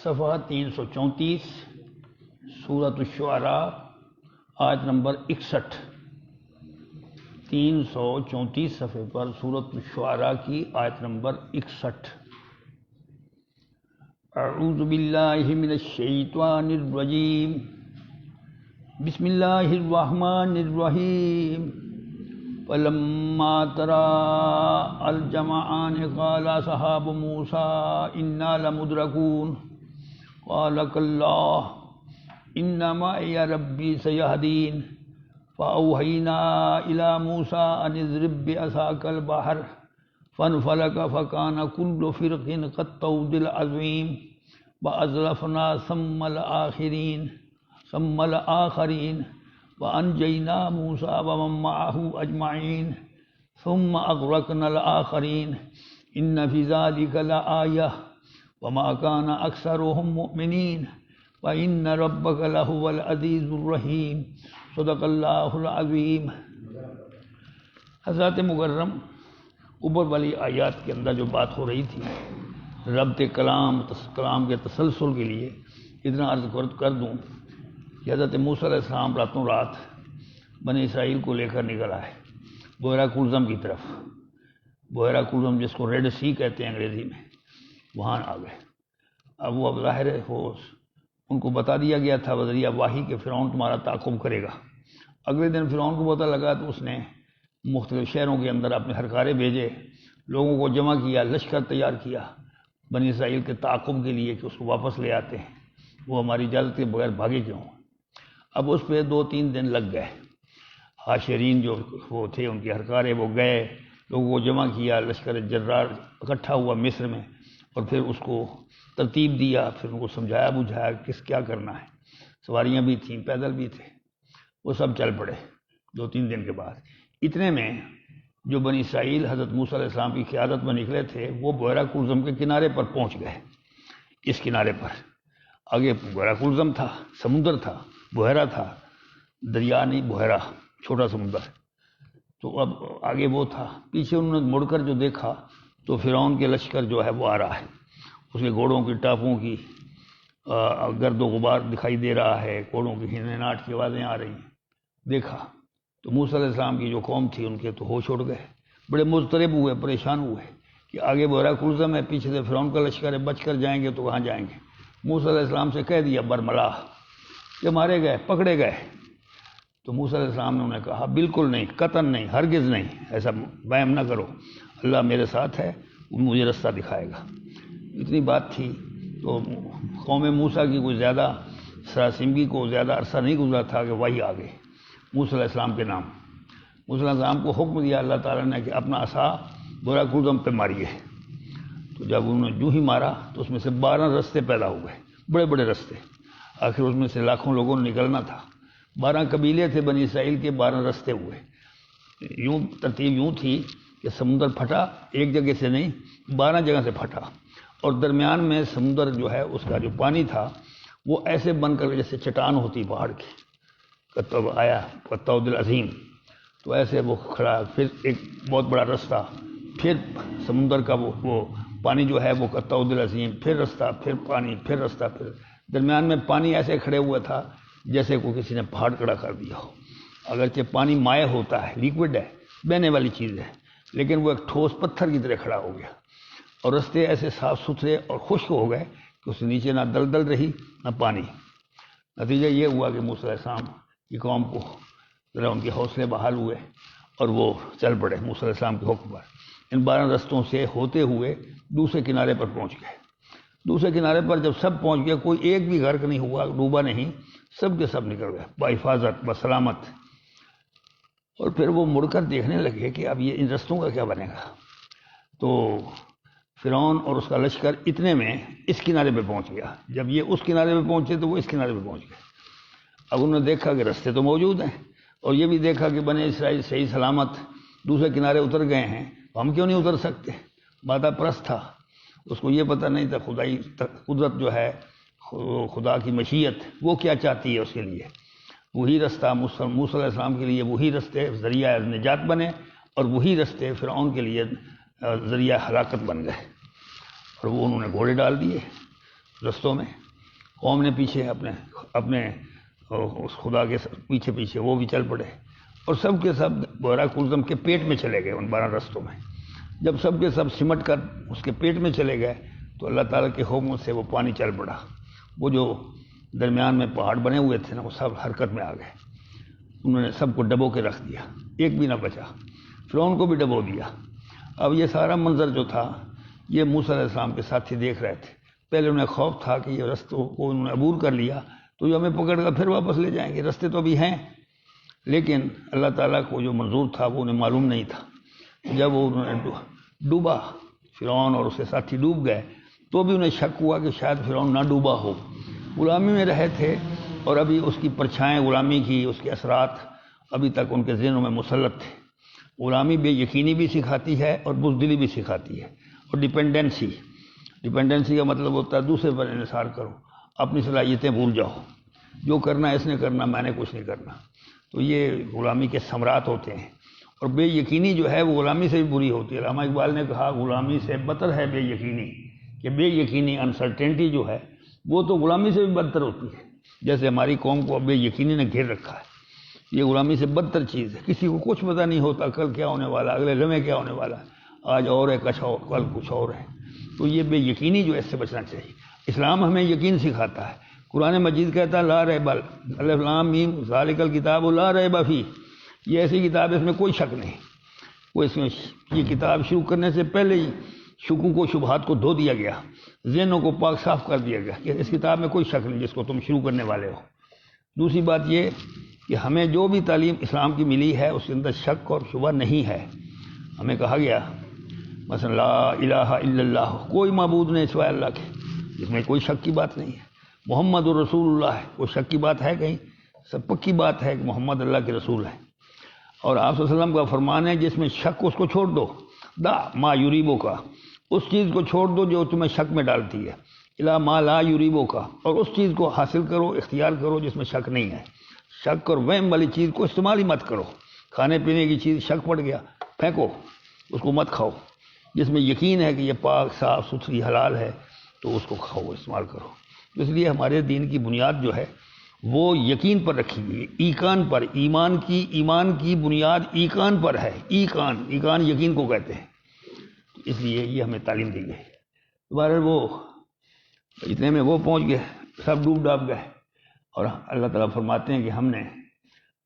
صفحہ 334 سورۃ الشعراء آیت نمبر 61۔ 334 صفحے پر سورۃ الشعراء کی آیت نمبر 61۔ اعوذ باللہ من الشیطان الرجیم، بسم اللہ الرحمن الرحیم۔ فلما تراءى الجمعان قال أصحاب موسى إنا لمدركون قال كلا إن معي ربي سيهدين فأوحينا إلى موسى أن اضرب بعصاك البحر فانفلق فكان كل فرق كالطود العظيم وأزلفنا ثم الآخرين وأنجينا موسى ومن معه أجمعين ثم أغرقنا الآخرين إن في ذلك لآية وما كان أكثرهم مؤمنين وإن ربك لهو العزيز الرحيم صدق اللہ العظیم۔ حضرات مکرم، اوپر والی آیات کے اندر جو بات ہو رہی تھی ربط کلام کے تسلسل کے لیے اتنا عرض کر دوں کہ حضرت موسیٰ علیہ السلام راتوں رات بنی اسرائیل کو لے کر نکل آئے بحیرہ کلزم کی طرف۔ بحیرہ کلزم جس کو ریڈ سی کہتے ہیں انگریزی میں، وہاں آ گئے۔ اب وہ ظاہر ہے ان کو بتا دیا گیا تھا بذریعہ واحی کہ فرعون تمہارا تعاقب کرے گا۔ اگلے دن فرعون کو پتہ لگا تو اس نے مختلف شہروں کے اندر اپنے ہرکارے بھیجے، لوگوں کو جمع کیا، لشکر تیار کیا بنی اسرائیل کے تعاقب کے لیے کہ اس کو واپس لے آتے ہیں، وہ ہماری اجازت کے بغیر بھاگے کیوں۔ اب اس پہ 2-3 دن لگ گئے۔ حاشرین جو وہ تھے ان کے ہرکارے وہ گئے، لوگوں کو جمع کیا، لشکر جرار اکٹھا ہوا مصر میں، اور پھر اس کو ترتیب دیا، پھر ان کو سمجھایا بجھایا کیا کرنا ہے۔ سواریاں بھی تھیں، پیدل بھی تھے، وہ سب چل پڑے 2-3 دن کے بعد۔ اتنے میں جو بنی اسرائیل حضرت موسیٰ علیہ السلام کی قیادت میں نکلے تھے وہ بحیرہ کلزم کے کنارے پر پہنچ گئے۔ اس کنارے پر آگے بحیرہ کلزم تھا، سمندر تھا، بحیرہ تھا، دریا نہیں بحیرہ، چھوٹا سمندر۔ تو اب آگے وہ تھا، پیچھے انہوں نے مڑ کر جو دیکھا تو فرعون کے لشکر جو ہے وہ آ رہا ہے، اس کے گھوڑوں کی ٹاپوں کی گرد و غبار دکھائی دے رہا ہے، گھوڑوں کی ہنہناٹ کی آوازیں آ رہی ہیں۔ دیکھا تو موسیٰ علیہ السلام کی جو قوم تھی ان کے تو ہوش اڑ گئے، بڑے مضطرب ہوئے، پریشان ہوئے کہ آگے بحیرہ کلزم ہے، پیچھے سے فرعون کا لشکر ہے، بچ کر جائیں گے تو کہاں جائیں گے۔ موسیٰ علیہ السلام سے کہہ دیا برملا کہ مارے گئے، پکڑے گئے۔ تو موسیٰ علیہ السلام نے انہیں کہا بالکل نہیں، قطعاً نہیں، ہرگز نہیں، ایسا وہم نہ کرو، اللہ میرے ساتھ ہے، وہ مجھے رستہ دکھائے گا۔ اتنی بات تھی تو قوم موسیٰ کی کوئی زیادہ سراسیمگی کو زیادہ عرصہ نہیں گزرا تھا کہ وہی آ گئے موسیٰ علیہ السلام کے نام۔ موسیٰ علیہ السلام کو حکم دیا اللہ تعالیٰ نے کہ اپنا عصا بحیرہ کلزم پہ ماریے۔ تو جب انہوں نے جو ہی مارا تو اس میں سے 12 رستے پیدا ہو گئے، بڑے بڑے رستے۔ آخر اس میں سے لاکھوں لوگوں نے نکلنا تھا، 12 قبیلے تھے بنی اسرائیل کے، 12 رستے ہوئے۔ یوں ترتیب یوں تھی کہ سمندر پھٹا ایک جگہ سے نہیں، 12 جگہ سے پھٹا، اور درمیان میں سمندر جو ہے اس کا جو پانی تھا وہ ایسے بن کر جیسے چٹان ہوتی پہاڑ کی، کتب آیا الطود العظیم، تو ایسے وہ کھڑا، پھر ایک بہت بڑا رستہ، پھر سمندر کا وہ پانی جو ہے وہ الطود العظیم، پھر رستہ، پھر پانی، پھر رستہ، پھر درمیان میں پانی ایسے کھڑے ہوا تھا جیسے کو کسی نے پہاڑ کھڑا کر دیا ہو۔ اگرچہ پانی مائع ہوتا ہے، لیکوڈ ہے، بہنے والی چیز ہے، لیکن وہ ایک ٹھوس پتھر کی طرح کھڑا ہو گیا، اور رستے ایسے صاف ستھرے اور خشک ہو گئے کہ اس کے نیچے نہ دلدل رہی نہ پانی۔ نتیجہ یہ ہوا کہ موسیٰ علیہ السلام کی قوم کو ذرا ان کے حوصلے بحال ہوئے اور وہ چل پڑے موسیٰ علیہ السلام کے حکم پر۔ ان 12 رستوں سے ہوتے ہوئے دوسرے کنارے پر پہنچ گئے۔ دوسرے کنارے پر جب سب پہنچ گئے، کوئی ایک بھی غرق نہیں ہوا، ڈوبا نہیں، سب کے سب نکل گئے بحفاظت، بسلامت۔ اور پھر وہ مڑ کر دیکھنے لگے کہ اب یہ ان رستوں کا کیا بنے گا۔ تو فرعون اور اس کا لشکر اتنے میں اس کنارے پہ پہنچ گیا۔ جب یہ اس کنارے پہ پہنچے تو وہ اس کنارے پہ پہنچ گئے۔ اب انہوں نے دیکھا کہ رستے تو موجود ہیں، اور یہ بھی دیکھا کہ بنی اسرائیل صحیح سلامت دوسرے کنارے اتر گئے ہیں، ہم کیوں نہیں اتر سکتے۔ مادہ پرست تھا، اس کو یہ پتہ نہیں تھا خدائی قدرت جو ہے، خدا کی مشیت وہ کیا چاہتی ہے اس کے لیے۔ وہی رستہ موسیٰ علیہ السلام کے لیے وہی رستے ذریعہ نجات بنے، اور وہی رستے فرعون کے لیے ذریعہ ہلاکت بن گئے۔ اور وہ انہوں نے گھوڑے ڈال دیے، رستوں میں، قوم نے پیچھے اپنے اس خدا کے پیچھے وہ بھی چل پڑے، اور سب کے سب بحیرہ کلثم کے پیٹ میں چلے گئے ان 12 رستوں میں۔ جب سب کے سب سمٹ کر اس کے پیٹ میں چلے گئے تو اللہ تعالیٰ کے حکم سے وہ پانی چل پڑا، وہ جو درمیان میں پہاڑ بنے ہوئے تھے نا وہ سب حرکت میں آ گئے، انہوں نے سب کو ڈبو کے رکھ دیا، ایک بھی نہ بچا، فرعون کو بھی ڈبو دیا۔ اب یہ سارا منظر جو تھا یہ موسیٰ علیہ السلام کے ساتھی دیکھ رہے تھے، پہلے انہیں خوف تھا کہ یہ رستوں کو انہوں نے عبور کر لیا تو یہ ہمیں پکڑ کر پھر واپس لے جائیں گے، رستے تو ابھی ہیں، لیکن اللہ تعالیٰ کو جو منظور تھا وہ انہیں معلوم نہیں تھا۔ جب وہ انہوں نے ڈوبا، فرعون اور اس کے ساتھی ڈوب گئے، تو بھی انہیں شک ہوا کہ شاید فرعون نہ ڈوبا ہو، غلامی میں رہے تھے اور ابھی اس کی پرچھائیں غلامی کی، اس کے اثرات ابھی تک ان کے ذہنوں میں مسلط تھے۔ غلامی بے یقینی بھی سکھاتی ہے اور بزدلی بھی سکھاتی ہے، اور ڈیپینڈنسی کا مطلب ہوتا ہے دوسرے پر انحصار کرو، اپنی صلاحیتیں بھول جاؤ، جو کرنا ہے اس نے کرنا، میں نے کچھ نہیں کرنا، تو یہ غلامی کے ثمرات ہوتے ہیں۔ اور بے یقینی جو ہے وہ غلامی سے بھی بری ہوتی ہے۔ علامہ اقبال نے کہا غلامی سے بدتر ہے بے یقینی، کہ بے یقینی انسرٹینٹی جو ہے وہ تو غلامی سے بھی بدتر ہوتی ہے، جیسے ہماری قوم کو بے یقینی نے گھیر رکھا ہے، یہ غلامی سے بدتر چیز ہے۔ کسی کو کچھ پتہ نہیں ہوتا کل کیا ہونے والا، اگلے لمحے کیا ہونے والا ہے، آج اور ہے کل کچھ اور ہے، تو یہ بے یقینی جو ہے اس سے بچنا چاہیے۔ اسلام ہمیں یقین سکھاتا ہے، قرآن مجید کہتا ہے لا ریب الف لام میم ذالک الکتاب لا ریب فیہ، یہ ایسی کتاب ہے اس میں کوئی شک نہیں، وہ اس میں یہ کتاب شروع کرنے سے پہلے ہی شکوک و شبہات کو دھو دیا گیا، ذہنوں کو پاک صاف کر دیا گیا کہ اس کتاب میں کوئی شک نہیں جس کو تم شروع کرنے والے ہو۔ دوسری بات یہ کہ ہمیں جو بھی تعلیم اسلام کی ملی ہے اس کے اندر شک اور شبہ نہیں ہے۔ ہمیں کہا گیا مثلا لا الہ الا اللہ، کوئی معبود نہیں سوائے اللہ کے، اس میں کوئی شک کی بات نہیں ہے۔ محمد الرسول اللہ ہے، کوئی شک کی بات ہے کہیں؟ سب پکی بات ہے کہ محمد اللہ کے رسول ہیں۔ اور آپ صلی اللہ علیہ وسلم کا فرمان ہے جس میں شک اس کو چھوڑ دو، دا ما یریبو کا، اس چیز کو چھوڑ دو جو تمہیں شک میں ڈالتی ہے، الا ما لا یریبو کا، اور اس چیز کو حاصل کرو، اختیار کرو جس میں شک نہیں ہے۔ شک اور وہم والی چیز کو استعمال ہی مت کرو، کھانے پینے کی چیز شک پڑ گیا پھینکو، اس کو مت کھاؤ، جس میں یقین ہے کہ یہ پاک صاف ستھری حلال ہے تو اس کو کھاؤ، استعمال کرو۔ اس لیے ہمارے دین کی بنیاد جو ہے وہ یقین پر رکھی گئی، ایقان پر، ایمان کی بنیاد ایقان پر ہے، ایقان یقین کو کہتے ہیں، اس لیے یہ ہمیں تعلیم دی گئی۔ دوبارہ وہ اتنے میں وہ پہنچ گئے، سب ڈوب ڈاب گئے، اور اللہ تعالیٰ فرماتے ہیں کہ ہم نے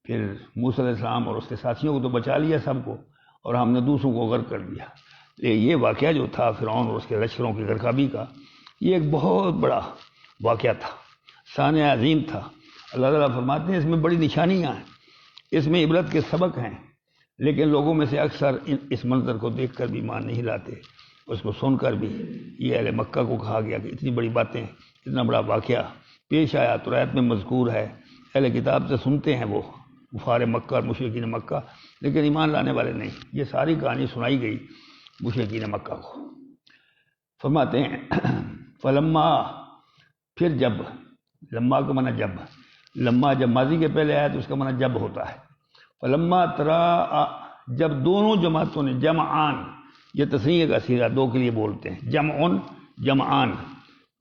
پھر موسیٰ علیہ السلام اور اس کے ساتھیوں کو تو بچا لیا سب کو، اور ہم نے دوسروں کو غرق کر دیا۔ یہ واقعہ جو تھا فرعون اور اس کے لشکروں کی غرقابی کا، یہ ایک بہت بڑا واقعہ تھا، سانحہ عظیم تھا۔ اللہ تعالیٰ فرماتے ہیں اس میں بڑی نشانیاں ہیں، اس میں عبرت کے سبق ہیں، لیکن لوگوں میں سے اکثر اس منظر کو دیکھ کر بھی ایمان نہیں لاتے، اس کو سن کر بھی۔ یہ اہل مکہ کو کہا گیا کہ اتنی بڑی باتیں، اتنا بڑا واقعہ پیش آیا تو آیت میں مذکور ہے، اہل کتاب سے سنتے ہیں وہ کفار مکہ اور مشرکین مکہ، لیکن ایمان لانے والے نہیں۔ یہ ساری کہانی سنائی گئی مشرکین مکہ کو۔ فرماتے ہیں فلما، پھر جب، لما کا معنی جب، لما جب ماضی کے پہلے آیا تو اس کا معنی جب ہوتا ہے۔ فلما ترا، جب دونوں جماعتوں نے، جمعان یہ تصنیع کا صیغہ، دو کے لیے بولتے ہیں، جمعن جمعان،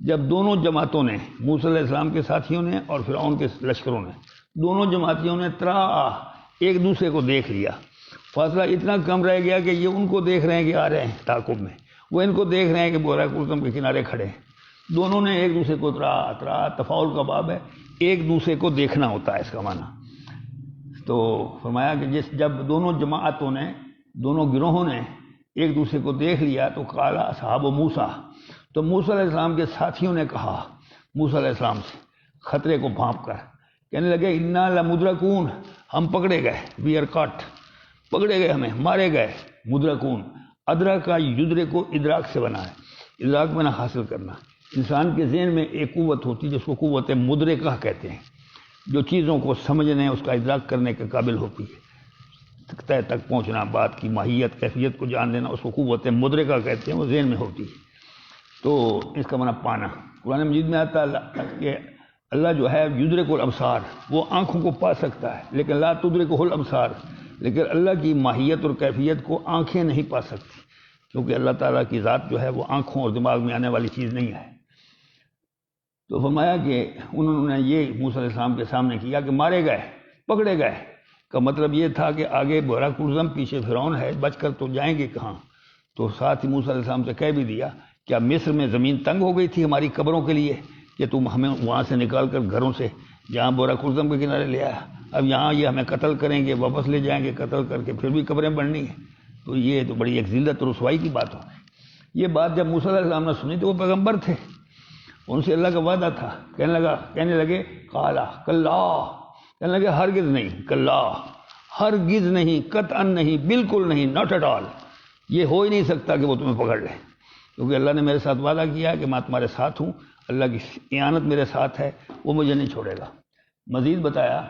جب دونوں جماعتوں نے، موسیٰ علیہ السلام کے ساتھیوں نے اور فرعون کے لشکروں نے، دونوں جماعتوں نے ترا ایک دوسرے کو دیکھ لیا، فاصلہ اتنا کم رہ گیا کہ یہ ان کو دیکھ رہے ہیں کہ آ رہے ہیں تعاقب میں، وہ ان کو دیکھ رہے ہیں کہ بحیرہ کلثم کے کنارے کھڑے ہیں، دونوں نے ایک دوسرے کو ترا تفاعل کا باب ہے، ایک دوسرے کو دیکھنا ہوتا ہے اس کا معنی۔ تو فرمایا کہ جب دونوں جماعتوں نے، دونوں گروہوں نے ایک دوسرے کو دیکھ لیا تو قال اصحاب موسیٰ، تو موسیٰ علیہ السلام کے ساتھیوں نے کہا موسیٰ علیہ السلام سے خطرے کو بھانپ کر، کہنے لگے انا لمدرکون، ہم پکڑے گئے، وی آر کاٹ، پکڑے گئے، ہمیں مارے گئے، مدرکون، ادرک کا یدرک کو ادراک سے بنا ہے، ادراک میں نہ حاصل کرنا۔ انسان کے ذہن میں ایک قوت ہوتی ہے جس کو قوت مدرکہ کہتے ہیں، جو چیزوں کو سمجھنے، اس کا ادراک کرنے کے قابل ہوتی ہے، تہ تک پہنچنا، بات کی ماہیت کیفیت کو جان لینا، اس کو قوت مدرکہ کہتے ہیں، وہ ذہن میں ہوتی ہے۔ تو اس کا معنی پانا، قرآن مجید میں آتا ہے کہ اللہ جو ہے یدرک الابصار، وہ آنکھوں کو پا سکتا ہے، لیکن لا تدرکہ الابصار، لیکن اللہ کی ماہیت اور کیفیت کو آنکھیں نہیں پا سکتی، کیونکہ اللہ تعالیٰ کی ذات جو ہے وہ آنکھوں اور دماغ میں آنے والی چیز نہیں ہے۔ تو فرمایا کہ انہوں نے یہ موسیٰ علیہ السلام کے سامنے کیا کہ مارے گئے، پکڑے گئے، کا مطلب یہ تھا کہ آگے بحیرہ کلزم، پیچھے فرعون ہے، بچ کر تو جائیں گے کہاں۔ تو ساتھ ہی موسیٰ علیہ السلام سے کہہ بھی دیا کیا مصر میں زمین تنگ ہو گئی تھی ہماری قبروں کے لیے کہ تم ہمیں وہاں سے نکال کر گھروں سے جہاں بحیرہ کلزم کے کنارے لے آیا، اب یہاں یہ ہمیں قتل کریں گے، واپس لے جائیں گے قتل کر کے، پھر بھی قبریں بننی ہیں۔ تو یہ تو بڑی ایک ذلت اور رسوائی کی بات ہو گئی۔ یہ بات جب موسیٰ علیہ السلام نے سنی تو وہ پیغمبر تھے، ان سے اللہ کا وعدہ تھا، کہنے لگے قالا کلا، کہنے لگے ہرگز نہیں، کلا ہرگز نہیں، قطعاً نہیں، بالکل نہیں، ناٹ ایٹ آل، یہ ہو ہی نہیں سکتا کہ وہ تمہیں پکڑ لے، کیونکہ اللہ نے میرے ساتھ وعدہ کیا ہے کہ میں تمہارے ساتھ ہوں، اللہ کی اعانت میرے ساتھ ہے، وہ مجھے نہیں چھوڑے گا۔ مزید بتایا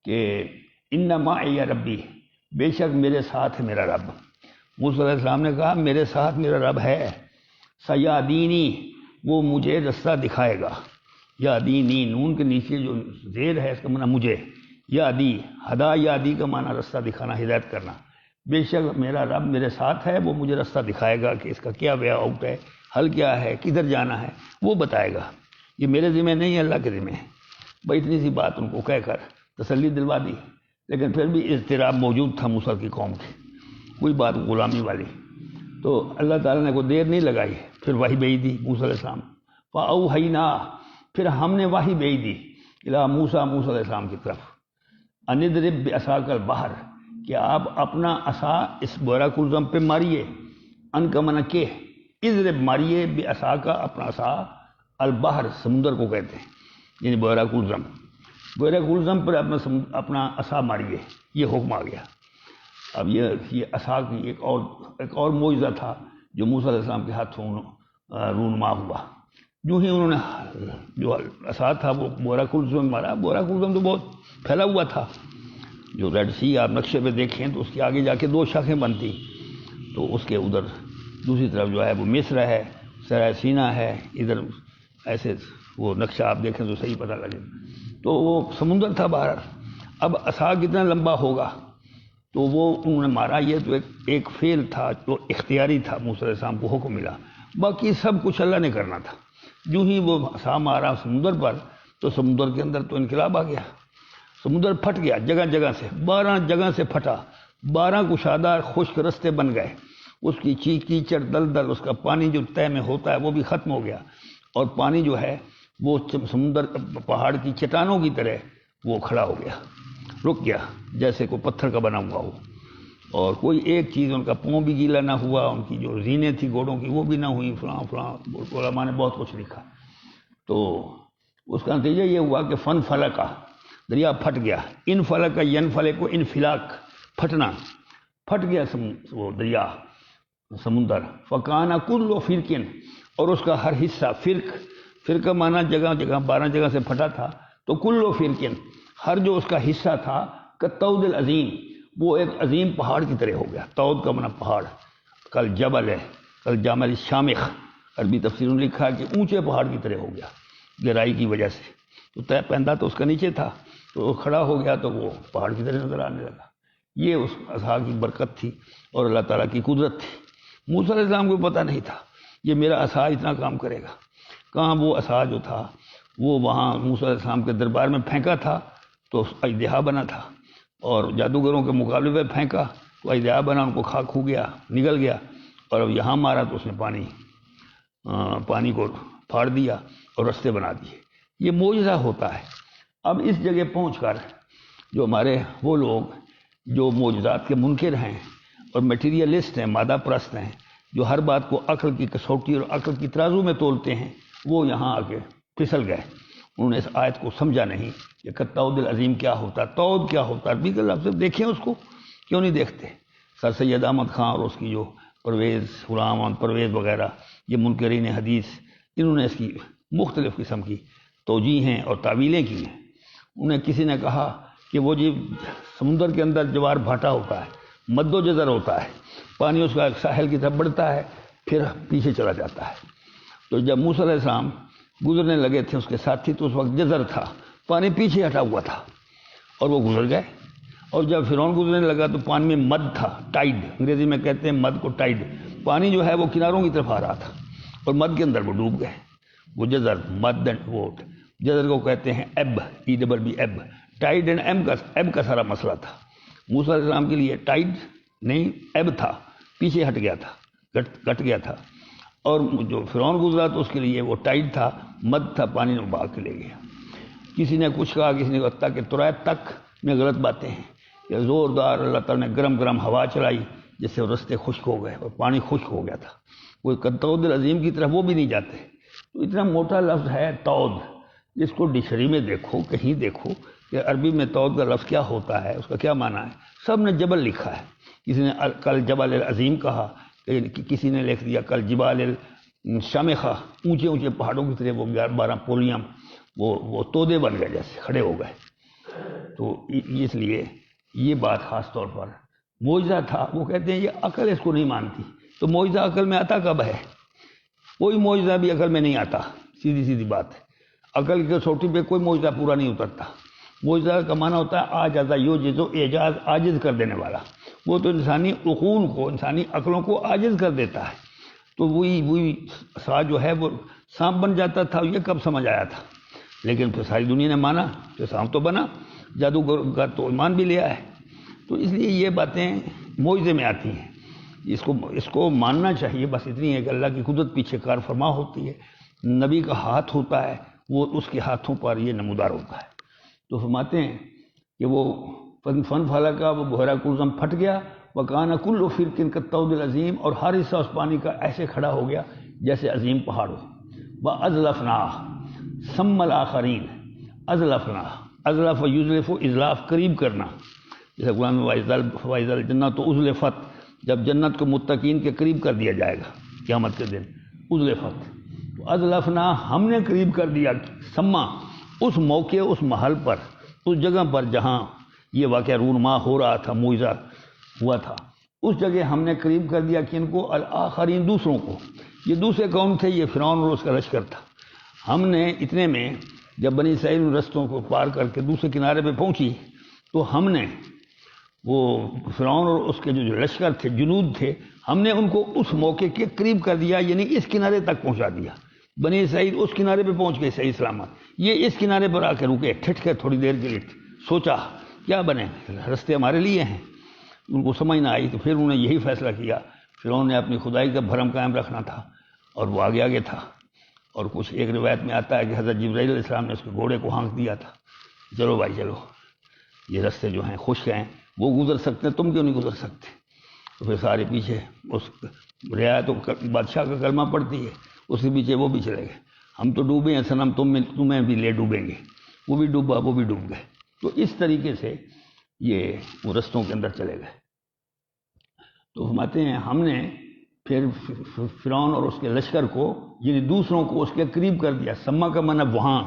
کہ ان معی ربی، بے شک میرے ساتھ ہے میرا رب۔ موسیٰ علیہ السلام نے کہا میرے ساتھ میرا رب ہے، سیادینی، وہ مجھے رستہ دکھائے گا۔ یادینی، نون کے نیچے جو زیر ہے اس کا معنی مجھے، یادی، ہدا یادی کا معنی رستہ دکھانا، ہدایت کرنا۔ بے شک میرا رب میرے ساتھ ہے، وہ مجھے رستہ دکھائے گا کہ اس کا کیا وے آؤٹ ہے، حل کیا ہے، کدھر جانا ہے، وہ بتائے گا۔ یہ میرے ذمہ نہیں ہے، اللہ کے ذمہ ہے۔ بھائی اتنی سی بات ان کو کہہ کر تسلی دلوا دی، لیکن پھر بھی اضطراب موجود تھا موسیٰ کی قوم کی، کوئی بات غلامی والی۔ تو اللہ تعالیٰ نے کوئی دیر نہیں لگائی، پھر وحی بھیج دی موسیٰ علیہ السلام، فَأَوْحَيْنَا، پھر ہم نے وحی بھیج دی اِلیٰ موسیٰ، موسیٰ علیہ السلام کی طرف، أَنِ اضْرِب بِعَصَاكَ الْبَحْرَ، کہ آپ اپنا عصا اس بحیرہ کلزم پہ ماریے، ان کا معنی کہ اضرب ماریے، بعصاک اپنا عصا، البحر سمندر کو کہتے ہیں، یعنی بحیرہ کلزم، بحیرہ کلزم پر اپنا عصا ماریے، یہ حکم آ گیا۔ اب یہ عصا کی ایک اور معجزہ تھا جو موسیٰ علیہ السلام کے ہاتھوں رونما ہوا۔ جو ہی انہوں نے جو عصا تھا وہ بحیرہ کلزم میں مارا، بحیرہ کلزم تو بہت پھیلا ہوا تھا، جو ریڈ سی آپ نقشے پہ دیکھیں تو اس کے آگے جا کے دو شاخیں بنتی، تو اس کے ادھر دوسری طرف جو ہے وہ مصر ہے، صحرائے سینا ہے، ادھر ایسے وہ نقشہ آپ دیکھیں تو صحیح پتہ لگے، تو وہ سمندر تھا باہر۔ اب عصا کتنا لمبا ہوگا، تو وہ انہوں نے مارا۔ یہ تو ایک فعل تھا جو اختیاری تھا، موسیٰ علیہ السلام کو حکم ملا، باقی سب کچھ اللہ نے کرنا تھا۔ جو ہی وہ عصا مارا سمندر پر تو سمندر کے اندر تو انقلاب آ گیا، سمندر پھٹ گیا جگہ جگہ سے، 12 جگہ سے پھٹا، 12 کشادہ خشک رستے بن گئے، اس کی کیچڑ دلدل، اس کا پانی جو طے میں ہوتا ہے وہ بھی ختم ہو گیا، اور پانی جو ہے وہ سمندر پہاڑ کی چٹانوں کی طرح وہ کھڑا ہو گیا، رک گیا، جیسے کوئی پتھر کا بنا ہوا ہو، اور کوئی ایک چیز، ان کا پاؤں بھی گیلا نہ ہوا، ان کی جو زینیں تھی گھوڑوں کی وہ بھی نہ ہوئی، فلاں فلاں علماء نے بہت کچھ لکھا۔ تو اس کا نتیجہ یہ ہوا کہ فن فلکا، دریا پھٹ گیا، ان فلک ین فلک کو انفلاک، پھٹنا، پھٹ گیا وہ دریا سمندر، فکانا کل فرقن، اور اس کا ہر حصہ، فرقہ مانا جگہ جگہ، 12 جگہ سے پھٹا تھا، تو کل فرقن، ہر جو اس کا حصہ تھا، کالطود العظیم، وہ ایک عظیم پہاڑ کی طرح ہو گیا۔ طود کا مانا پہاڑ، کل جبل ہے، کل جامل شامخ، عربی تفسیر نے لکھا کہ اونچے پہاڑ کی طرح ہو گیا گہرائی کی وجہ سے، تو طے پہندا تو اس کا نیچے تھا، تو وہ کھڑا ہو گیا تو وہ پہاڑ کی طرح نظر آنے لگا۔ یہ اس عصا کی برکت تھی اور اللہ تعالیٰ کی قدرت تھی۔ موسیٰ علیہ السلام کو پتہ نہیں تھا یہ میرا عصا اتنا کام کرے گا، کہاں وہ عصا جو تھا وہ وہاں موسیٰ علیہ السلام کے دربار میں پھینکا تھا تو اژدہا بنا تھا، اور جادوگروں کے مقابلے میں پھینکا تو اژدہا بنا، ان کو خاک ہو گیا، نگل گیا، اور اب یہاں مارا تو اس نے پانی کو پھاڑ دیا اور رستے بنا دیے۔ یہ معجزہ ہوتا ہے۔ اب اس جگہ پہنچ کر جو ہمارے وہ لوگ جو معجزات کے منکر ہیں اور میٹیریلسٹ ہیں، مادہ پرست ہیں، جو ہر بات کو عقل کی کسوٹی اور عقل کی ترازو میں تولتے ہیں، وہ یہاں آ کے پھسل گئے۔ انہوں نے اس آیت کو سمجھا نہیں کہ کالطود العظیم کیا ہوتا ہے، طود کیا ہوتا ہے، عربی کے لفظ دیکھیں اس کو، کیوں نہیں دیکھتے؟ سر سید احمد خان اور اس کی جو غلام احمد پرویز وغیرہ، یہ منکرین حدیث، انہوں نے اس کی مختلف قسم کی توجیہیں اور تعویلیں کی ہیں۔ انہیں کسی نے کہا کہ وہ جی سمندر کے اندر جوار بھاٹا ہوتا ہے، مد و جزر ہوتا ہے، پانی اس کا ساحل کی طرف بڑھتا ہے پھر پیچھے چلا جاتا ہے۔ تو جب موسیٰ علیہ السلام گزرنے لگے تھے اس کے ساتھی، تو اس وقت جزر تھا، پانی پیچھے ہٹا ہوا تھا، اور وہ گزر گئے۔ اور جب فرعون گزرنے لگا تو پانی میں مد تھا، ٹائڈ، انگریزی میں کہتے ہیں مد کو ٹائڈ، پانی جو ہے وہ کناروں کی طرف آ رہا تھا، اور مد کے اندر وہ ڈوب گئے۔ وہ جزر مد اینڈ وہ جزر کو کہتے ہیں ایب، EBB ایب، ٹائڈ اینڈ ایب کا سارا مسئلہ تھا۔ موسیٰ علیہ السلام کے لیے ٹائڈ نہیں ایب تھا، پیچھے ہٹ گیا تھا، کٹ گیا تھا، اور جو فرعون گزرا تو اس کے لیے وہ ٹائڈ تھا، مد تھا، پانی میں بہا کے لے گیا۔ کسی نے کچھ کہا، کسی نے کہا کہ ترائت تک میں غلط باتیں ہیں کہ زوردار اللہ تعالیٰ نے گرم ہوا چلائی جس سے وہ رستے خشک ہو گئے اور پانی خشک ہو گیا تھا۔ کوئی کتود العظیم کی طرف وہ بھی نہیں جاتے۔ تو اتنا موٹا لفظ ہے تود، جس کو ڈکشنری میں دیکھو، کہیں دیکھو کہ عربی میں تود کا لفظ کیا ہوتا ہے، اس کا کیا معنی ہے۔ سب نے جبل لکھا ہے، کسی نے کل جبل العظیم کہا، کسی نے لکھ دیا کل جبال الشامخہ، اونچے اونچے پہاڑوں کی طرح وہ 12 پولیاں وہ تودے بن گئے، جیسے کھڑے ہو گئے۔ تو اس لیے یہ بات خاص طور پر معجزہ تھا۔ وہ کہتے ہیں یہ عقل اس کو نہیں مانتی، تو معجزہ عقل میں آتا کب ہے؟ کوئی معجزہ بھی عقل میں نہیں آتا، سیدھی بات ہے۔ عقل کے چھوٹی پہ کوئی معجزہ پورا نہیں اترتا۔ معجزہ کا معنی ہوتا ہے عاجز یعجز، اعجاز، عاجز کر دینے والا۔ وہ تو انسانی عقول کو، انسانی عقلوں کو عاجز کر دیتا ہے۔ تو وہی سا جو ہے وہ سانپ بن جاتا تھا، یہ کب سمجھ آیا تھا؟ لیکن پھر ساری دنیا نے مانا کہ سانپ تو بنا، جادوگر تو ایمان بھی لیا ہے۔ تو اس لیے یہ باتیں معجزے میں آتی ہیں، اس کو ماننا چاہیے۔ بس اتنی ہے کہ اللہ کی قدرت پیچھے کار فرما ہوتی ہے، نبی کا ہاتھ ہوتا ہے، وہ اس کے ہاتھوں پر یہ نمودار ہوتا ہے۔ تو فرماتے ہیں کہ وہ فن پھلا کا وہ بحیرہ کلثم پھٹ گیا، وکان کل فرق کالطود العظیم، اور ہر حصہ اس پانی کا ایسے کھڑا ہو گیا جیسے عظیم پہاڑ ہو۔ وازلفنا ثم الاخرین، ازلفنا، ازلف یزلف، ازلاف قریب کرنا، جیسے قرآن میں وَإِذَا الْجَنَّةُ أُزْلِفَتْ، جب جنت کو متقین کے قریب کر دیا جائے گا قیامت کے دن، ازلفت، تو ازلفنا ہم نے قریب کر دیا، سما اس موقع، اس محل پر، اس جگہ پر جہاں یہ واقعہ رونما ہو رہا تھا، معجزہ ہوا تھا، اس جگہ ہم نے قریب کر دیا کن کو؟ الاخرین، دوسروں کو۔ یہ دوسرے کون تھے؟ یہ فرعون اور اس کا لشکر تھا۔ ہم نے اتنے میں جب بنی اسرائیل رستوں کو پار کر کے دوسرے کنارے پہ پہنچی تو ہم نے وہ فرعون اور اس کے جو لشکر تھے، جنود تھے، ہم نے ان کو اس موقع کے قریب کر دیا، یعنی اس کنارے تک پہنچا دیا۔ بنی اسرائیل اس کنارے پہ پہنچ گئے صحیح سلامت، یہ اس کنارے پر آ کے رکے، ٹھٹ کے تھوڑی دیر کے لیے سوچا کیا بنے، رستے ہمارے لیے ہیں۔ ان کو سمجھ نہ آئی تو پھر انہوں نے یہی فیصلہ کیا۔ فرعون نے اپنی خدائی کا بھرم قائم رکھنا تھا اور وہ آگے تھا، اور کچھ ایک روایت میں آتا ہے کہ حضرت جبرائیل علیہ السلام نے اس کے گھوڑے کو ہانک دیا تھا، چلو بھائی چلو، یہ رستے جو ہیں خشک ہیں، وہ گزر سکتے ہیں، تم کیوں نہیں گزر سکتے؟ تو پھر سارے پیچھے اس رعایت بادشاہ کا کلمہ پڑتی ہے، اس کے پیچھے وہ بھی چلے گئے، ہم تو ڈوبے ہیں صنم، تمہیں بھی لے ڈوبیں گے۔ وہ بھی ڈوبا، وہ بھی ڈوب گئے۔ تو اس طریقے سے یہ وہ رستوں کے اندر چلے گئے۔ تو فرماتے ہیں ہم نے پھر فرعون اور اس کے لشکر کو، یعنی دوسروں کو اس کے قریب کر دیا۔ سما کا معنی وہاں،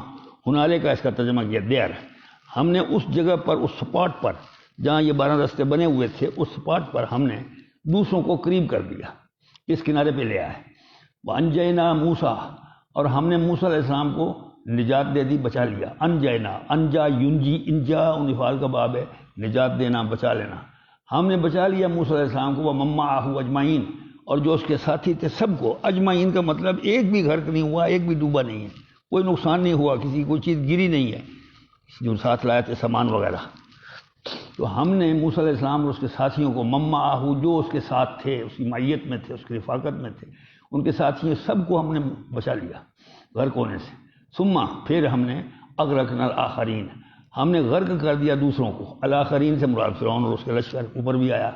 ہنالے کا اس کا ترجمہ کیا دیر۔ ہم نے اس جگہ پر، اس سپاٹ پر جہاں یہ 12 رستے بنے ہوئے تھے، اس سپاٹ پر ہم نے دوسروں کو قریب کر دیا، اس کنارے پہ لے آئے۔ وَأَنْجَيْنَا مُوسَىٰ، اور ہم نے موسیٰ علیہ السلام کو نجات دے دی، بچا لیا۔ انجینا، انجا ینجی، انجا انفعال کا باب ہے، نجات دینا، بچا لینا۔ ہم نے بچا لیا موسیٰ علیہ السلام کو، وَمَن مَّعَهُ اجمعین، اور جو اس کے ساتھی تھے سب کو۔ اجمعین کا مطلب ایک بھی غرق نہیں ہوا، ایک بھی ڈوبا نہیں ہے، کوئی نقصان نہیں ہوا، کسی کوئی چیز گری نہیں ہے جو ساتھ لائے تھے سامان وغیرہ۔ تو ہم نے موسیٰ علیہ السلام اور اس کے ساتھیوں کو، مَن مَّعَهُ، جو اس کے ساتھ تھے، اس کی معیت میں تھے، اس کی رفاقت میں تھے، ان کے ساتھیوں سب کو ہم نے بچا لیا غرق ہونے سے۔ ثم، پھر ہم نے اغرقنا الاخرین، ہم نے غرق کر دیا دوسروں کو۔ الاخرین سے مراد فرعون اور اس کے لشکر، اوپر بھی آیا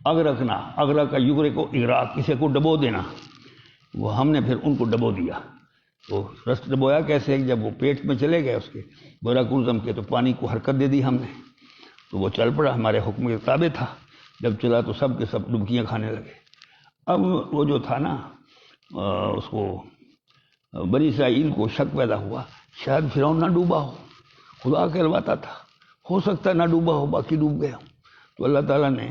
اغرقنا، اغرق کا یغرق کو اغراق، کسی کو ڈبو دینا، وہ ہم نے پھر ان کو ڈبو دیا۔ تو رست ڈبویا کیسے؟ جب وہ پیٹ میں چلے گئے اس کے بحیرہ کلثم کے، تو پانی کو حرکت دے دی ہم نے، تو وہ چل پڑا، ہمارے حکم کے تابع تھا۔ جب چلا تو سب کے سب ڈبکیاں کھانے لگے۔ اب وہ جو تھا نا، اس کو بنی اسرائیل کو شک پیدا ہوا، شاید فرعون نہ ڈوبا ہو، خدا کہلواتا تھا، ہو سکتا ہے نہ ڈوبا ہو، باقی ڈوب گیا۔ تو اللہ تعالیٰ نے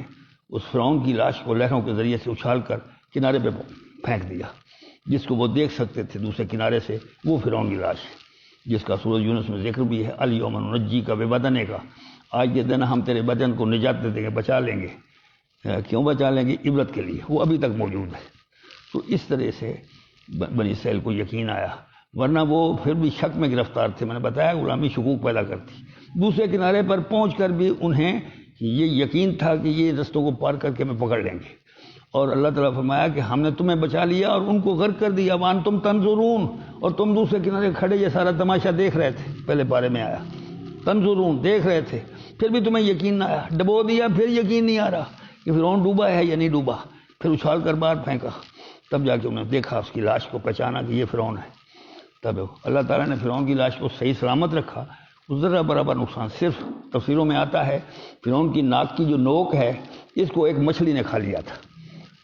اس فرعون کی لاش کو لہروں کے ذریعے سے اچھال کر کنارے پہ پھینک دیا، جس کو وہ دیکھ سکتے تھے دوسرے کنارے سے، وہ فرعون کی لاش ہے، جس کا سورۃ یونس میں ذکر بھی ہے، الیوم ننجی کا ببدنے کا، آج یہ دن ہم تیرے بدن کو نجات دے دیں گے، بچا لیں گے۔ کیوں بچا لیں گے؟ عبرت کے لیے، وہ ابھی تک موجود ہے۔ تو اس طرح سے بنی اسرائیل کو یقین آیا، ورنہ وہ پھر بھی شک میں گرفتار تھے. میں نے بتایا غلامی شکوک پیدا کرتی. دوسرے کنارے پر پہنچ کر بھی انہیں یہ یقین تھا کہ یہ رستوں کو پار کر کے ہمیں پکڑ لیں گے، اور اللہ تعالیٰ فرمایا کہ ہم نے تمہیں بچا لیا اور ان کو غرق کر دیا. وانتم تنظرون، اور تم دوسرے کنارے کھڑے یہ سارا تماشا دیکھ رہے تھے. پہلے پارے میں آیا تنظرون، دیکھ رہے تھے، پھر بھی تمہیں یقین نہ آیا. ڈبو دیا، پھر یقین نہیں آ رہا کہ فرعون ڈوبا ہے یا نہیں ڈوبا. پھر اچھال کر باہر پھینکا، تب جا کے انہوں نے دیکھا اس کی لاش کو، پہچانا کہ یہ فرعون ہے. تب اللہ تعالیٰ نے فرعون کی لاش کو صحیح سلامت رکھا. ذرہ برابر نقصان، صرف تفسیروں میں آتا ہے فرعون کی ناک کی جو نوک ہے اس کو ایک مچھلی نے کھا لیا تھا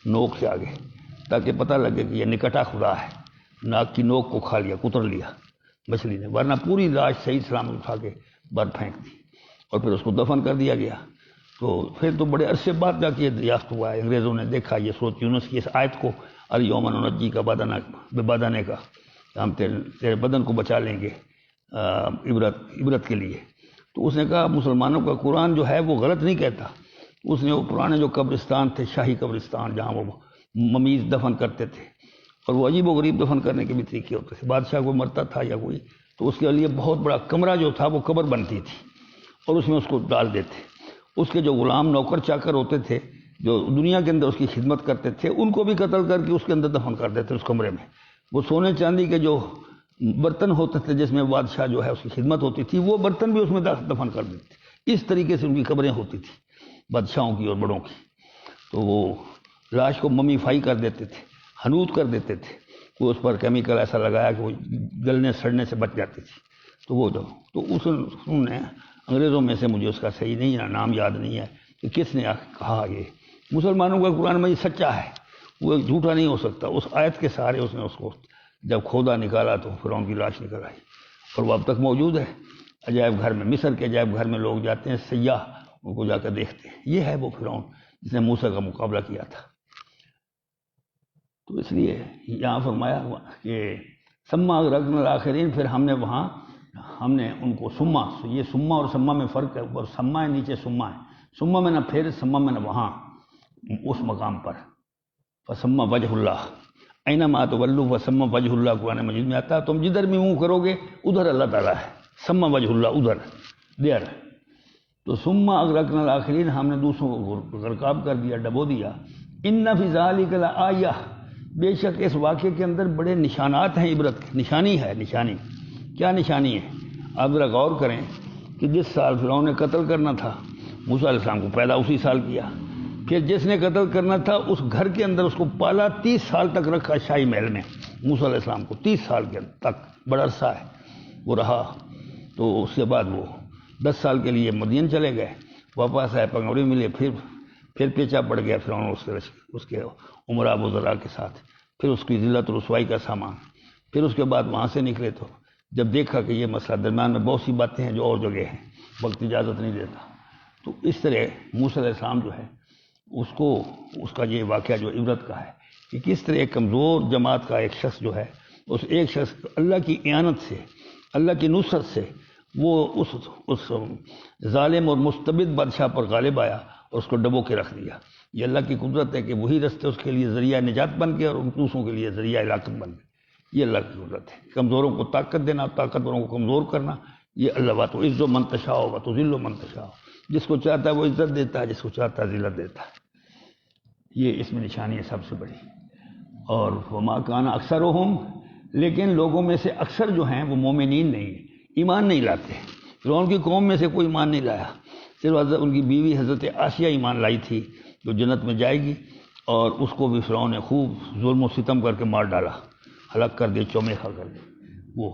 نوک سے آگے، تاکہ پتہ لگے کہ یہ نکٹا خدا ہے. ناک کی نوک کو کھا لیا، کتر لیا مچھلی نے، ورنہ پوری لاش صحیح سلامت اٹھا کے باہر پھینک دی اور پھر اس کو دفن کر دیا گیا. تو پھر تو بڑے عرصے بعد جا کے دریافت ہوا ہے. انگریزوں نے دیکھا یہ سورۃ یونس کی اس آیت کو، الیوم ننجی کا بدنہ کا، ہم تیرے بدن کو بچا لیں گے عبرت کے لیے. تو اس نے کہا مسلمانوں کا قرآن جو ہے وہ غلط نہیں کہتا. اس نے وہ پرانے جو قبرستان تھے، شاہی قبرستان جہاں وہ ممیز دفن کرتے تھے، اور وہ عجیب و غریب دفن کرنے کے بھی طریقے ہوتے تھے. بادشاہ کوئی مرتا تھا یا کوئی، تو اس کے لیے بہت بڑا کمرہ جو تھا وہ قبر بنتی تھی اور اس میں اس کو ڈال دیتے. اس کے جو غلام نوکر چاکر ہوتے تھے جو دنیا کے اندر اس کی خدمت کرتے تھے، ان کو بھی قتل کر کے اس کے اندر دفن کر دیتے اس کمرے میں. وہ سونے چاندی کے جو برتن ہوتے تھے جس میں بادشاہ جو ہے اس کی خدمت ہوتی تھی، وہ برتن بھی اس میں دفن کر دیتے. اس طریقے سے ان کی قبریں ہوتی تھیں بادشاہوں کی اور بڑوں کی. تو وہ لاش کو ممیفائی کر دیتے تھے، حنوط کر دیتے تھے. وہ اس پر کیمیکل ایسا لگایا کہ وہ گلنے سڑنے سے بچ جاتی تھی. تو وہ جو تو انہوں نے انگریزوں میں سے، مجھے اس کا صحیح نہیں نام یاد نہیں ہے کہ کس نے کہا یہ مسلمانوں کا قرآن مجید سچا ہے، وہ جھوٹا نہیں ہو سکتا. اس آیت کے سہارے اس نے اس کو جب کھودا نکالا تو فرعون کی لاش نکل آئی، اور وہ اب تک موجود ہے عجائب گھر میں. مصر کے عجائب گھر میں لوگ جاتے ہیں، سیاح ان کو جا کر دیکھتے ہیں. یہ ہے وہ فرعون جس نے موسیٰ کا مقابلہ کیا تھا. تو اس لیے یہاں فرمایا ہوا کہ ثم اغرقنا الآخرین، پھر ہم نے ان کو سما. یہ سما اور سما میں فرق ہے، اوپر سما ہے نیچے سما ہے. سما میں نہ پھر، سما میں نہ وہاں اس مقام پر. فسما وجہ اللہ اینما تولوا فسما وجہ اللہ قرآن مجید میں آتا ہے. تم جدھر بھی منہ کرو گے ادھر اللہ تعالیٰ ہے. سما وجہ اللہ ادھر دیر. تو ثم اغرقنا الآخرین، ہم نے دوسروں کو غرقاب کر دیا، ڈبو دیا. ان فی ذلک لآیہ، بے شک اس واقعے کے اندر بڑے نشانات ہیں، عبرت کی نشانی ہے. نشانی کیا نشانی ہے؟ آپ ذرا غور کریں کہ جس سال فرعون نے قتل کرنا تھا موسیٰ علیہ السلام کو پیدا اسی سال کیا. پھر جس نے قتل کرنا تھا اس گھر کے اندر اس کو پالا، 30 سال تک رکھا شاہی محل میں موسیٰ علیہ السلام کو. 30 سال کے تک بڑا عرصہ ہے وہ رہا. تو اس کے بعد وہ 10 سال کے لیے مدین چلے گئے، واپس آئے، پنگوڑی ملے، پھر پیچھا پڑ گیا فرعون اس کے عمراء وزراء کے ساتھ. پھر اس کی ذلت و رسوائی کا سامان. پھر اس کے بعد وہاں سے نکلے تو جب دیکھا کہ یہ مسئلہ درمیان میں بہت سی باتیں ہیں جو اور جگہ ہیں، وقت اجازت نہیں دیتا، تو اس طرح موسیٰ علیہ السلام جو ہے اس کا یہ واقعہ جو عبرت کا ہے کہ کس طرح ایک کمزور جماعت کا ایک شخص جو ہے، اس ایک شخص اللہ کی اعانت سے، اللہ کی نصرت سے وہ اس ظالم اور مستبد بادشاہ پر غالب آیا اور اس کو ڈبو کے رکھ دیا. یہ اللہ کی قدرت ہے کہ وہی رستے اس کے لیے ذریعہ نجات بن گئے اور ان دوسروں کے لیے ذریعہ ہلاکت بن گئے. یہ اللہ کی قدرت ہے. کمزوروں کو طاقت دینا، طاقتوروں کو کمزور کرنا، یہ اللہ بات. عز و من تشاء و تذل من تشاء، جس کو چاہتا ہے وہ عزت دیتا ہے، جس کو چاہتا ہے ذلت دیتا ہے. یہ اس میں نشانی ہے سب سے بڑی. اور وما کان اکثرہم، لیکن لوگوں میں سے اکثر جو ہیں وہ مومنین نہیں ہیں، ایمان نہیں لاتے. فرعون کی قوم میں سے کوئی ایمان نہیں لایا، صرف ان کی بیوی حضرت عائشہ ایمان لائی تھی جو جنت میں جائے گی، اور اس کو بھی فرعون نے خوب ظلم و ستم کر کے مار ڈالا، ہلاک کر دے، چومیخا کر دے وہ.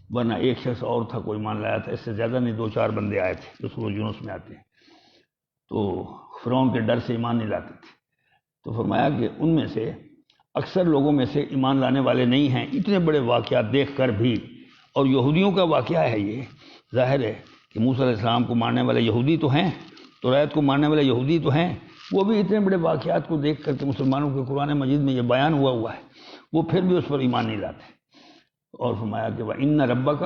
ورنہ ایک شخص اور تھا کوئی ایمان لایا تھا، اس سے زیادہ نہیں، 2-4 بندے آئے تھے جو سورۃ یونس میں آتے ہیں. تو فرعون کے ڈر سے ایمان نہیں لاتے تھے. تو فرمایا کہ ان میں سے اکثر لوگوں میں سے ایمان لانے والے نہیں ہیں اتنے بڑے واقعات دیکھ کر بھی. اور یہودیوں کا واقعہ ہے یہ. ظاہر ہے کہ موسیٰ علیہ السلام کو مارنے والے یہودی تو ہیں، توریت کو مارنے والے یہودی تو ہیں، وہ بھی اتنے بڑے واقعات کو دیکھ کر کے مسلمانوں کے قرآن مجید میں یہ بیان ہوا ہے، وہ پھر بھی اس پر ایمان نہیں لاتے. اور فرمایا کہ وَإِنَّ رَبَّكَ،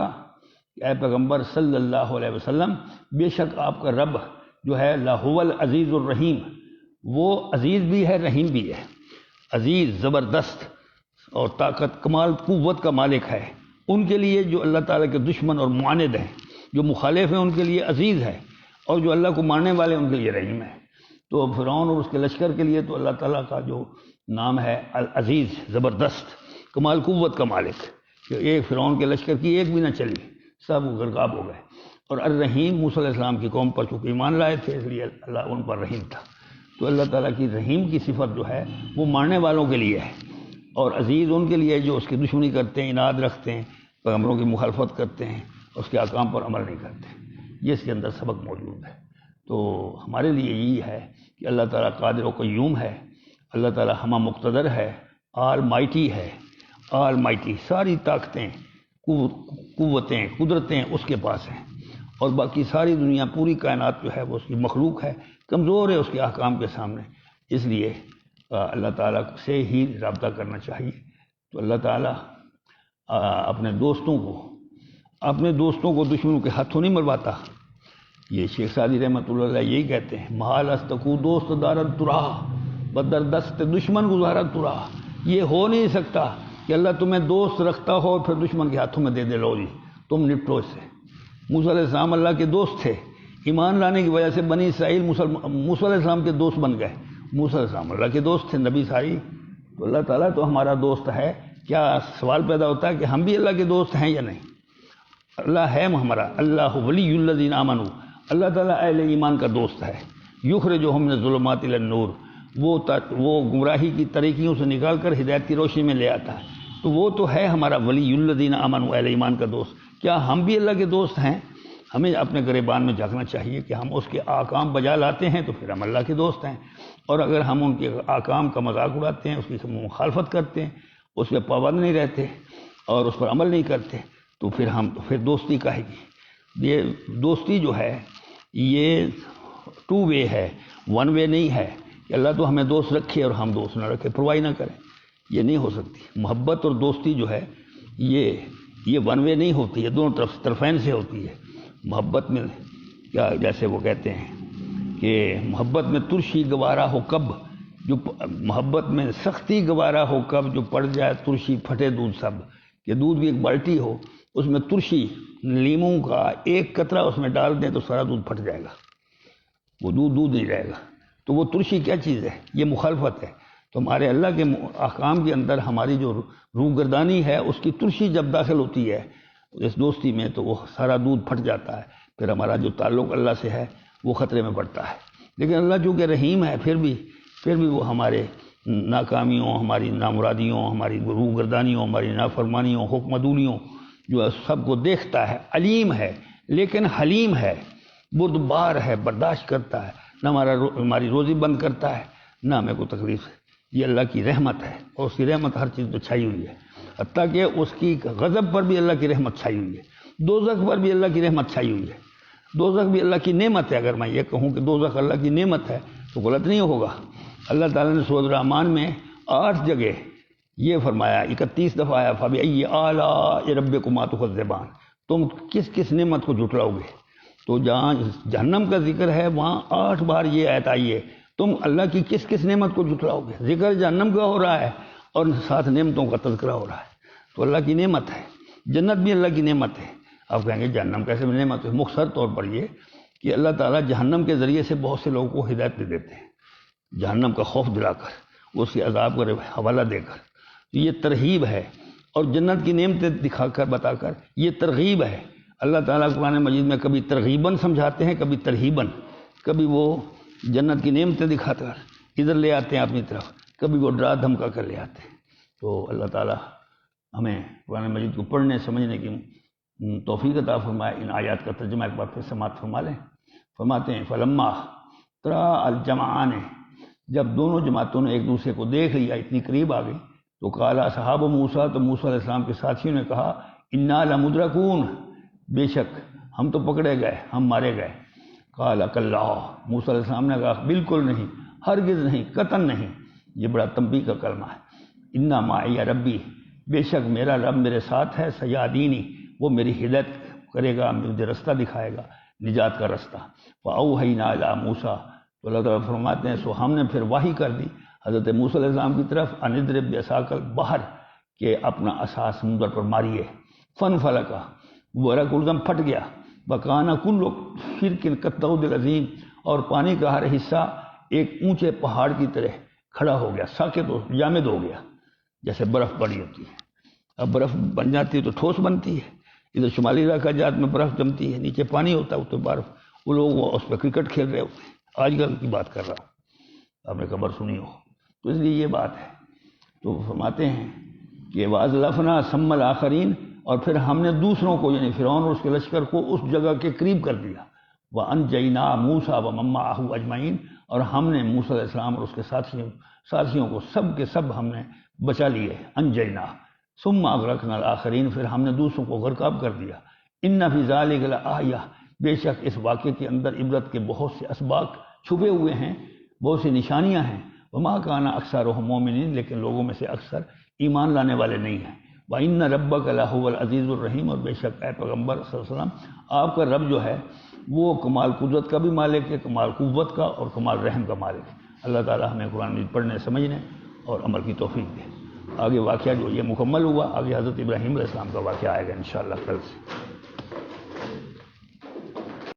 اے پیغمبر صلی اللہ علیہ وسلم، بے شک آپ کا رب جو ہے لَهُوَ الْعَزِيزُ الرَّحِيمُ، وہ عزیز بھی ہے، رحیم بھی ہے. عزیز زبردست اور طاقت کمال قوت کا مالک ہے. ان کے لیے جو اللہ تعالیٰ کے دشمن اور معاند ہیں، جو مخالف ہیں، ان کے لیے عزیز ہے، اور جو اللہ کو ماننے والے ہیں ان کے لیے رحیم ہے۔ تو فرعون اور اس کے لشکر کے لیے تو اللہ تعالیٰ کا جو نام ہے العزیز، زبردست، کمال قوت کا مالک، کہ ایک فرعون کے لشکر کی ایک بھی نہ چلی، سب غرقاب ہو گئے۔ اور الرحیم، موسیٰ علیہ السلام کی قوم پر چونکہ ایمان لائے تھے اس لیے اللہ ان پر رحیم تھا۔ تو اللہ تعالیٰ کی رحیم کی صفت جو ہے وہ ماننے والوں کے لیے ہے، اور عزیز ان کے لیے جو اس کی دشمنی کرتے ہیں، اناد رکھتے ہیں، پیغمبروں کی مخالفت کرتے ہیں، اس کے احکام پر عمل نہیں کرتے۔ یہ اس کے اندر سبق موجود ہے۔ تو ہمارے لیے یہی ہے کہ اللہ تعالیٰ قادر و قیوم ہے، اللہ تعالیٰ ہمہ مقتدر ہے، آل مائٹی ہے، آل مائٹی، ساری طاقتیں، قوتیں، قدرتیں اس کے پاس ہیں، اور باقی ساری دنیا، پوری کائنات جو ہے وہ اس کی مخلوق ہے، کمزور ہے اس کے احکام کے سامنے۔ اس لیے اللہ تعالیٰ سے ہی رابطہ کرنا چاہیے۔ تو اللہ تعالیٰ اپنے دوستوں کو دشمنوں کے ہاتھوں نہیں مرواتا۔ یہ شیخ سعدی رحمۃ اللہ علیہ یہی کہتے ہیں، محال استقو دوست دارد ترا بدر دست دشمن گزارت ترا۔ یہ ہو نہیں سکتا کہ اللہ تمہیں دوست رکھتا ہو اور پھر دشمن کے ہاتھوں میں دے دے، لو جی تم نپٹو اس سے۔ موسیٰ علیہ السلام اللہ کے دوست تھے، ایمان لانے کی وجہ سے بنی اسرائیل موسیٰ علیہ السلام کے دوست بن گئے۔ موسیٰ علیہ السلام اللہ کے دوست تھے، نبی ساری، تو اللہ تعالیٰ تو ہمارا دوست ہے۔ کیا سوال پیدا ہوتا ہے کہ ہم بھی اللہ کے دوست ہیں یا نہیں؟ اللہ ہے ہمارا، اللہ ولی الذین آمنوا، اللہ تعالیٰ اہل ایمان کا دوست ہے۔ یخرجہم من الظلمات الی النور، وہ گمراہی کی طریقوں سے نکال کر ہدایت کی روشنی میں لے آتا ہے۔ تو وہ تو ہے ہمارا ولی الذین آمنوا، اہل ایمان کا دوست۔ کیا ہم بھی اللہ کے دوست ہیں؟ ہمیں اپنے گریبان میں جھانکنا چاہیے کہ ہم اس کے احکام بجا لاتے ہیں تو پھر ہم اللہ کے دوست ہیں، اور اگر ہم ان کے احکام کا مذاق اڑاتے ہیں، اس کی مخالفت کرتے ہیں، اس پہ پابند نہیں رہتے اور اس پر عمل نہیں کرتے، تو پھر دوستی کہے گی۔ یہ دوستی جو ہے یہ 2 وے ہے، 1 وے نہیں ہے کہ اللہ تو ہمیں دوست رکھے اور ہم دوست نہ رکھے، پرواہی نہ کریں۔ یہ نہیں ہو سکتی۔ محبت اور دوستی جو ہے یہ 1 وے نہیں ہوتی ہے، دونوں طرفین سے ہوتی ہے۔ محبت میں کیا، جیسے وہ کہتے ہیں کہ محبت میں ترشی گوارا ہو کب، جو محبت میں سختی گوارا ہو کب، جو پڑ جائے ترشی پھٹے دودھ سب، کہ دودھ بھی ایک بالٹی ہو، اس میں ترشی لیموں کا ایک قطرہ اس میں ڈال دیں تو سارا دودھ پھٹ جائے گا، وہ دودھ نہیں رہے گا۔ تو وہ ترشی کیا چیز ہے؟ یہ مخالفت ہے۔ تو ہمارے اللہ کے احکام کے اندر ہماری جو روح گردانی ہے، اس کی ترشی جب داخل ہوتی ہے اس دوستی میں تو وہ سارا دودھ پھٹ جاتا ہے، پھر ہمارا جو تعلق اللہ سے ہے وہ خطرے میں پڑتا ہے۔ لیکن اللہ چونکہ رحیم ہے، پھر بھی وہ ہمارے ناکامیوں، ہماری نامرادیوں، ہماری روح گردانیوں، ہماری نافرمانیوں، حکم عدولیوں جو سب کو دیکھتا ہے، علیم ہے لیکن حلیم ہے، بردبار ہے، برداشت کرتا ہے، نہ ہماری روزی بند کرتا ہے، نہ ہمیں کوئی تکلیف ہے۔ یہ اللہ کی رحمت ہے، اور اس کی رحمت ہر چیز پہ چھائی ہوئی ہے، حتیٰ کہ اس کی غضب پر بھی اللہ کی رحمت چھائی ہوئی ہے، دوزخ پر بھی اللہ کی رحمت چھائی ہوئی ہے۔ دوزخ بھی اللہ کی نعمت ہے۔ اگر میں یہ کہوں کہ دوزخ اللہ کی نعمت ہے تو غلط نہیں ہوگا۔ اللہ تعالیٰ نے سورۃ الرحمن میں 8 جگہ یہ فرمایا، 31 دفعہ آیا، فَبِأَيِّ آلَاءِ رَبِّكُمَا تُكَذِّبَانِ، تم کس نعمت کو جھٹلاؤ گے؟ تو جہاں جہنم کا ذکر ہے وہاں 8 بار یہ آیت آئی ہے، تم اللہ کی کس نعمت کو جھٹلاؤ گے؟ ذکر جہنم کا ہو رہا ہے اور ساتھ نعمتوں کا تذکرہ ہو رہا ہے۔ تو اللہ کی نعمت ہے، جنت بھی اللہ کی نعمت ہے۔ آپ کہیں گے جہنم کیسے بھی نعمت ہے؟ مختصر طور پر یہ کہ اللہ تعالیٰ جہنم کے ذریعے سے بہت سے لوگوں کو ہدایت دے دیتے ہیں، جہنم کا خوف دلا کر، اس کے عذاب کا حوالہ دے کر۔ تو یہ ترغیب ہے، اور جنت کی نعمتیں دکھا کر بتا کر یہ ترغیب ہے۔ اللہ تعالیٰ قرآن مجید میں کبھی ترغیباً سمجھاتے ہیں، کبھی ترہیباً، کبھی وہ جنت کی نعمتیں دکھا کر ادھر لے آتے ہیں اپنی طرف، کبھی وہ ڈرا دھمکا کر لے آتے ہیں۔ تو اللہ تعالیٰ ہمیں قرآن مجید کو پڑھنے سمجھنے کی توفیق عطا فرمائے۔ ان آیات کا ترجمہ ایک بار پھر سماعت فرما لیں۔ فرماتے ہیں فلما ترا الجمعان، جب دونوں جماعتوں نے ایک دوسرے کو دیکھ لیا، اتنی قریب آ گئی، تو قال اصحاب موسیٰ، تو موسیٰ علیہ السلام کے ساتھیوں نے کہا انا لمدرکون، بے شک ہم تو پکڑے گئے، ہم مارے گئے۔ قال کلا، موسیٰ علیہ السلام نے کہا بالکل نہیں، ہرگز نہیں، قطعاً نہیں۔ یہ بڑا تنبیہ کا کلمہ ہے۔ انا معی ربی، بے شک میرا رب میرے ساتھ ہے، سیادینی، وہ میری ہدایت کرے گا، مجھے رستہ دکھائے گا، نجات کا رستہ۔ فاوحینا الی موسیٰ، تو اللہ تعالیٰ فرماتے ہیں سو ہم نے پھر وحی کر دی حضرت موسیٰ علیہ السلام کی طرف، ان اضرب بعصاک البحر، کہ اپنا عصا سمندر پر ماریے۔ فن فلکا، وہ رگ الدم پھٹ گیا، بکانا کل فرقن کالطود العظیم، اور پانی کا ہر حصہ ایک اونچے پہاڑ کی طرح کھڑا ہو گیا، ساکت ہو جامد ہو گیا، جیسے برف پڑی ہوتی ہے۔ اب برف بن جاتی ہے تو ٹھوس بنتی ہے، ادھر شمالی علاقہ جات میں برف جمتی ہے، نیچے پانی ہوتا ہے تو برف، وہ لوگ اس پہ کرکٹ کھیل رہے ہوتے ہیں، آج کل کی بات کر رہا ہوں، آپ نے خبر سنی ہو، تو اس لیے یہ بات ہے۔ تو فرماتے ہیں کہ وَأَزْلَفْنَا ثَمَّ الْآخَرِينَ، اور پھر ہم نے دوسروں کو یعنی فرعون اور اس کے لشکر کو اس جگہ کے قریب کر دیا۔ وَأَنْجَيْنَا مُوسَىٰ وَمَن مَّعَهُ أَجْمَعِينَ، اور ہم نے موسیٰ علیہ السلام اور اس کے ساتھیوں کو سب کے سب ہم نے بچا لیے، انجینا۔ ثم اغرقنا الآخرین، پھر ہم نے دوسروں کو غرقاب کر دیا۔ ان فی ذلک لآیہ، بے شک اس واقعے کے اندر عبرت کے بہت سے اسباق چھپے ہوئے ہیں، بہت سی نشانیاں ہیں۔ وما کان اکثرهم مؤمنین، لیکن لوگوں میں سے اکثر ایمان لانے والے نہیں ہیں۔ وَإِنَّ رَبَّكَ لَهُوَ الْعَزِيزُ الرَّحِيمُ، اور بے شک اے پیغمبر صلی اللہ علیہ وسلم، آپ کا رب جو ہے وہ کمال قدرت کا بھی مالک ہے، کمال قوت کا اور کمال رحم کا مالک ہے۔ اللہ تعالی ہمیں قرآن مجید پڑھنے، سمجھنے اور عمل کی توفیق دے۔ آگے واقعہ جو یہ مکمل ہوا، آگے حضرت ابراہیم علیہ السلام کا واقعہ آئے گا انشاءاللہ کل سے۔